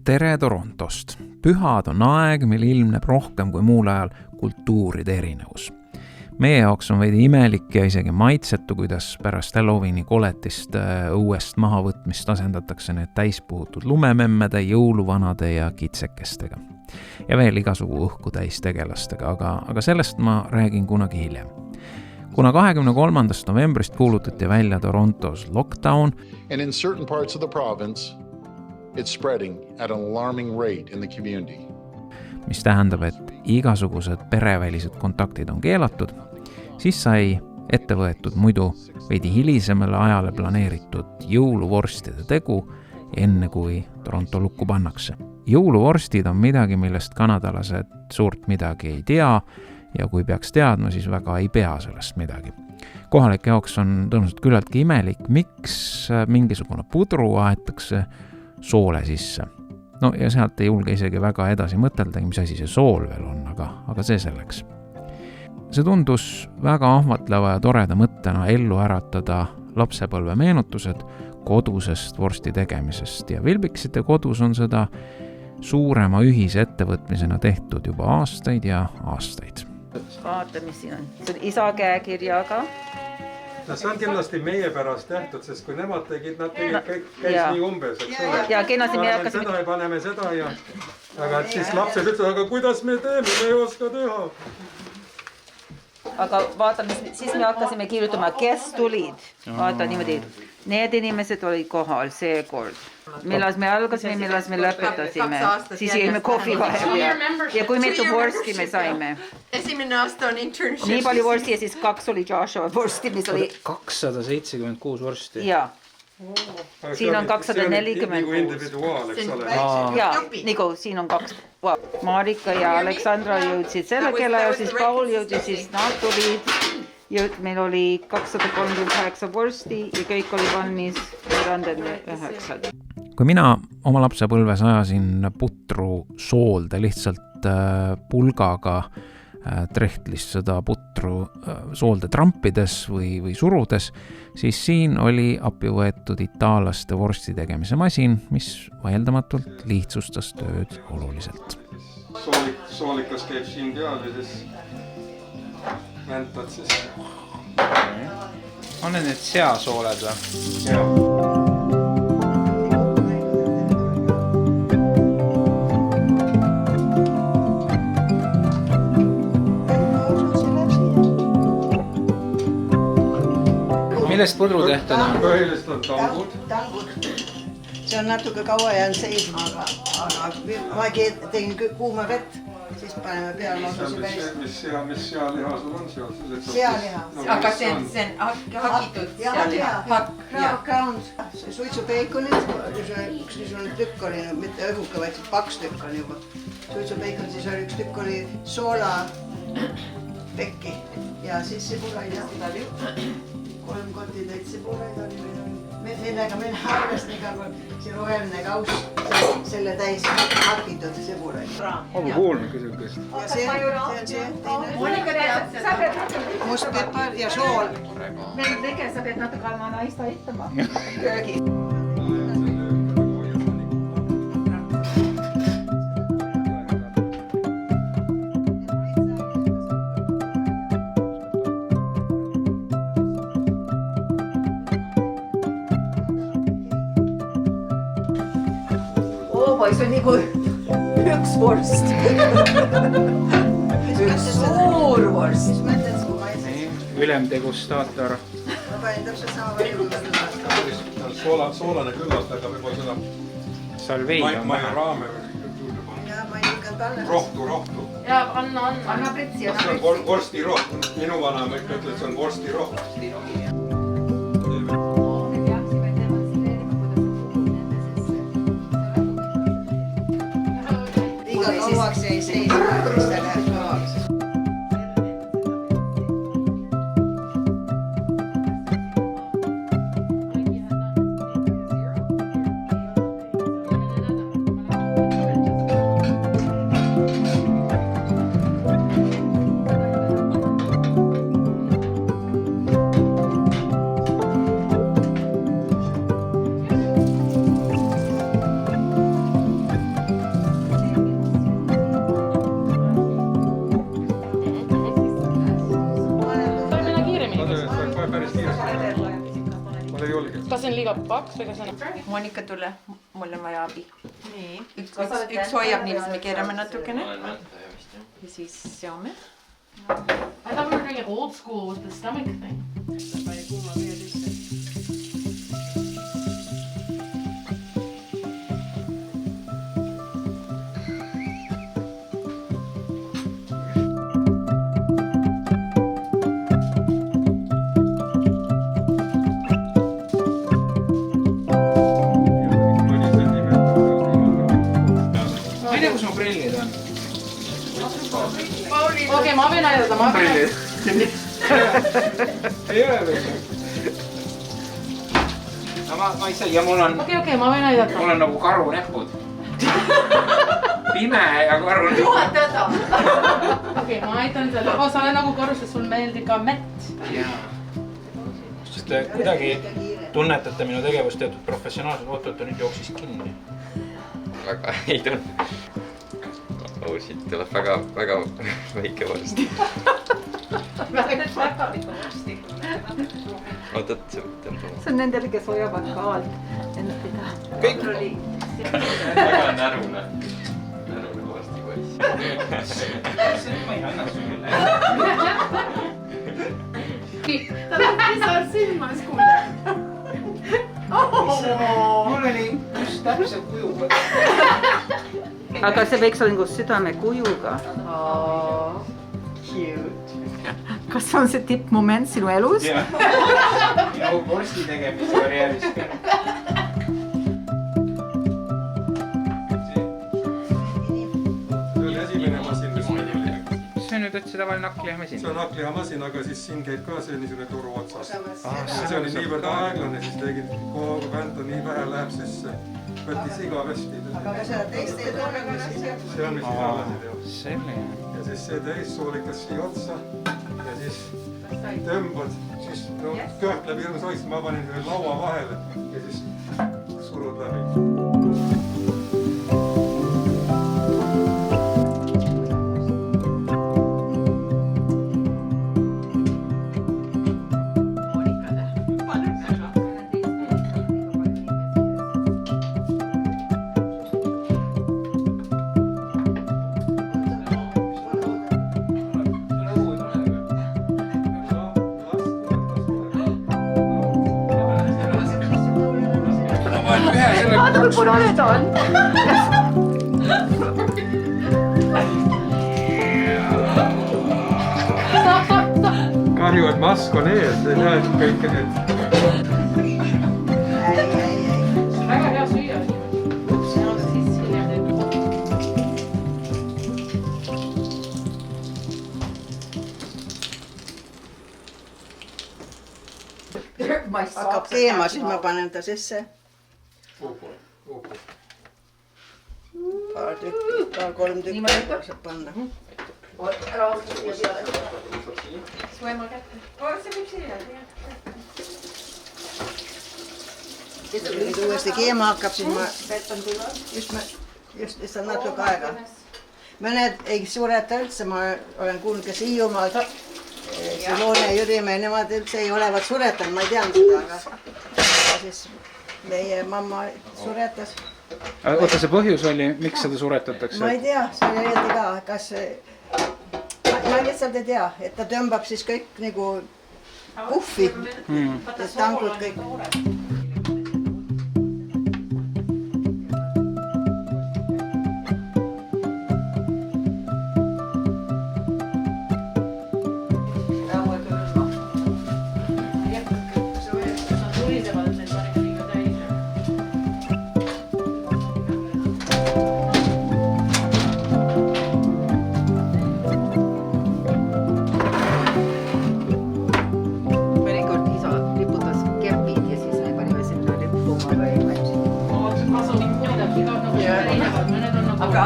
Tere Torontost! Pühad on aeg, mil ilmneb rohkem kui muul ajal kultuuride erinevus. Meie jaoks on veidi imelik ja isegi maitsetu, kuidas pärast Halloweeni koletist õuest mahavõtmist asendatakse need täispuhutud lumememmede, jõuluvanade ja kitsekestega. Ja veel igasugu õhku täis tegelastega, aga sellest ma räägin kunagi hiljem. Kuna 23. novembrist kuulutati välja Torontos lockdown, and in certain parts of the province, it's spreading at an alarming rate in the community. Mis tähendab, et igasugused perevälised kontaktid on keelatud, siis sai ette võetud muidu veidi hilisemale ajale planeeritud jõuluvorstide tegu, enne kui Toronto lukku pannakse. Jõuluvorstid on midagi, millest kanadalased suurt midagi ei tea ja kui peaks teadma, siis väga ei pea sellest midagi. Kohalike jaoks on tõenäoliselt küllaltki imelik, miks mingisugune pudru aetakse soole sisse. No ja sealt ei julge isegi väga edasi mõtelda, mis asi see sool veel on, aga see selleks. See tundus väga ahvatleva ja toreda mõttena ellu äratada lapsepõlve meenutused kodusest vorsti tegemisest ja Vilbiksite kodus on seda suurema ühise ettevõtmisena tehtud juba aastaid ja aastaid. Vaata, mis siin on. See on isa käekirjaga. No see on kindlasti meie pärast tehtud, sest kui nemad tegid, nad tegid kõik käis nii umbes, eks ole. Ja kindlasti me hakkasime... Seda ja paneme seda ja... Aga siis lapsed ütlevad, aga kuidas me teeme, me ei oska teha. Aga vaata, siis me hakkasime kirjutama, kes tulid. Vaata niimoodi, need inimesed olid kohal seekord. Millas me algasime, millas me lõpetasime. Siis jõime kohvi vahepeal. Ja kui mitu vorsti me saime. Esimene aasta on internship. Nii palju vorsti ja siis 2 oli Joshua vorsti, mis oli... 276 vorsti. Jaa. Siin on 246. Nagu individuaal, eks ole. Jaa, nagu siin on 2. Marika ja Aleksandra jõudsid selle kella ja siis Paul jõudis, siis nad tulid. Meil oli 238 vorsti ja kõik oli valmis 9. Kui mina oma lapsepõlves ajasin putru soolde lihtsalt pulgaga trehtlis seda putru soolde trampides või surudes, siis siin oli appi võetud itaallaste vorsti tegemise masin, mis vaieldamatult lihtsustas tööd oluliselt. Soolikas käib siin peal ja siis väntad siis. On need seasooled või? Jah. Millest pudru tehtud on? Põhiliselt on tangud. See on natuke kaua jäänud seisma, aga ma tegin kuuma vett, siis paneme peale osusi päris. Mis sealiha sul on seal? Sealiha. Aga see on hakitud sealiha. Ground. Suitsupeikonid, üks niisugune tükk oli, mitte õhuke, vaid 2 tükk on juba. Suitsupeikonid, siis oli 1 tükk oli soola pekki ja siis sibulaid ja 3 kotti täit sibulaid oli. Millega meil harvest iga kord see roheline kaus, selle täis hakitud sibulaid. Olen kuulnud küsikest. Ja see on see teine. Must pepper ja sool. Meil tege, sa pead natuke oma naist aitama köögi. See on nagu üks vorst. Üks suur vorst. Ülemdegustaator. Ma panin täpselt sama palju. Soolane küllalt, aga võib-olla seda Salveid on vähe. Majoraame Ja ma ei julgenud alles. rohtu. Ja, anna pritsi. See on vorstiroht. Minu vana ütleb, et see on vorstiroht. Kauaks jäi seisma, mis ta läheb kauaks. Kas see on liiga paks või kas on... Monika, tule. Mul on vaja abi. Üks hoiab nii, me keerame natukene. Ja siis seome. I thought we were doing it old school with the stomach thing. Okei, ma võin aidata, ma võin aidata. Ei ole või? Ma ei saa, ja mul on... Okei, ma võin aidata. Mul on nagu karunähkud. Pime ja karunähkud. Juhat täda. Okei, ma aitan selle. Sa olen nagu karu, sest sul meeldib ka mett. Jaa. Sest kuidagi tunnetate minu tegevust teatud professionaalselt, oot, nüüd jooksis kinni. Väga ei tunne. Siit tuleb väga väike vorst. Väga väike vorsti. Oot, see on nendele, kes hoiavad ka alt. Kõik. Väga närune vorsti poiss. Ma ei anna sulle. Ta saad silmas kuule. Mul oli just täpselt kuju. Aga see võiks olla nagu südame kujuga. Cute. Kas see on see tippmoment sinu elus? Minu vorsti tegemise karjääris. See oli esimene masin, mis meil oli. See on nüüd otsi tavaline hakkliha-masin. See on hakkliha-masin, aga siis siin käib ka see niisugune toru otsas. See oli niivõrd aeglane, siis tegid, kui vänta nii vähe läheb, siis võttis igavesti. Aga seda teist ei tunne, mis siis jääb. See on, mis siis alasid jah. Selline. Ja siis see täissoolikas siia otsa ja siis tõmbad, siis köht läbi hirmus hoids, ma panin ühe laua vahele ja siis surud läbi. Vaadal oled on. Kahju, et mask on ees, ei näe kõike need. Väga hea süüa. Hakkab keema, siis ma panen ta sisse. Paar-kolm tükki saab panna. Suema kätte. See võib siia. Nüüd uuesti keema hakkab, siis ma just lihtsalt natuke aega. Mõned ei sureta üldse, ma olen kuulnud, kes Hiiumaalt, Loone ja Jürimäe, nemad üldse ei olevat suretanud, ma ei tean seda, aga siis meie mamma suretas. Oota, see põhjus oli, miks seda suretatakse? Ma ei tea, see oli öeldi ka, kas... Ma lihtsalt ei tea, et ta tõmbab siis kõik nagu puffi, et tangud kõik.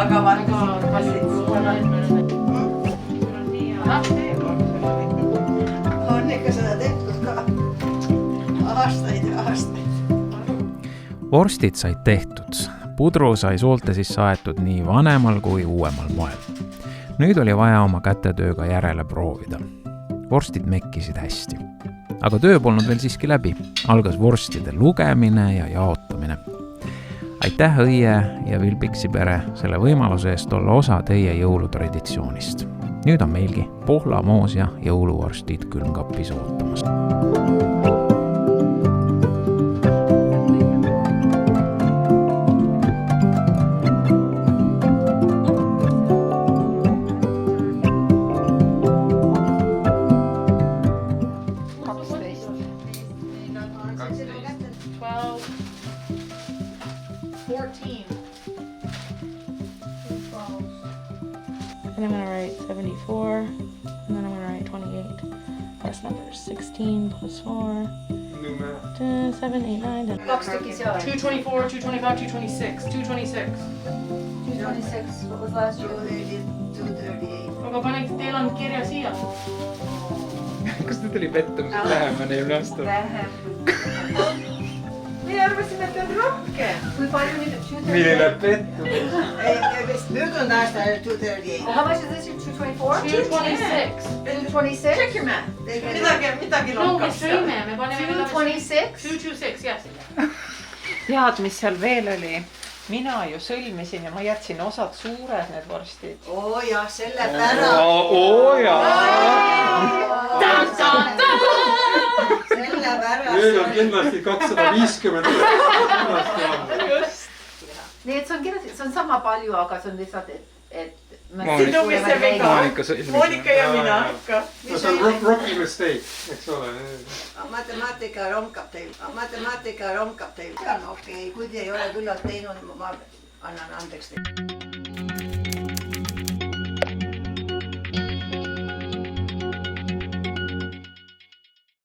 Aga vaata, on ikka seda tehtud ka aastaid ja aastaid. Vorstid said tehtud. Pudru sai soolte sisse aetud nii vanemal kui uuemal moel. Nüüd oli vaja oma kätetööga järele proovida. Vorstid mekkisid hästi. aga töö polnud veel siiski läbi. Algas vorstide lugemine ja jaotamine. Aitäh Õie ja Vilbiksi pere selle võimaluse eest olla osa teie jõulutraditsioonist. Nüüd on meilgi Pohla moos ja jõuluvorstid külmkapis ootamas. And I'm going to write 74, and then I'm going to write 28. Plus numbers 16 plus 4, 7, 8, 9, 10. 224, 225, 226, 226. 226, what was last year? 238. Aga pane, teil on kirja siia. Kas ta tuli pettumused lähemane eelmine aasta? Me arvasime, et on rohkem. Kui palju nüüd? Milline pettumus? Möödunud aasta oli 238. How much is this? 224? 226. 226? Check your math. Midagi No, me lonkab seal. sõime, me paneme 226? 226, yes. Tead, mis seal veel oli? Mina ju sõlmisin ja ma jätsin osad suured need vorstid. Oo jah, selle pärast. Oo jaa! Selle pärast. Veel on kindlasti 250. Nii et see on kirjas, see on sama palju, aga see on lihtsalt, et Moonika ja mina ikka. See on rookie mistake, eks ole. Matemaatika romkab teil. See on okei. Kui te ei ole küllalt teinud, ma annan andeks teile.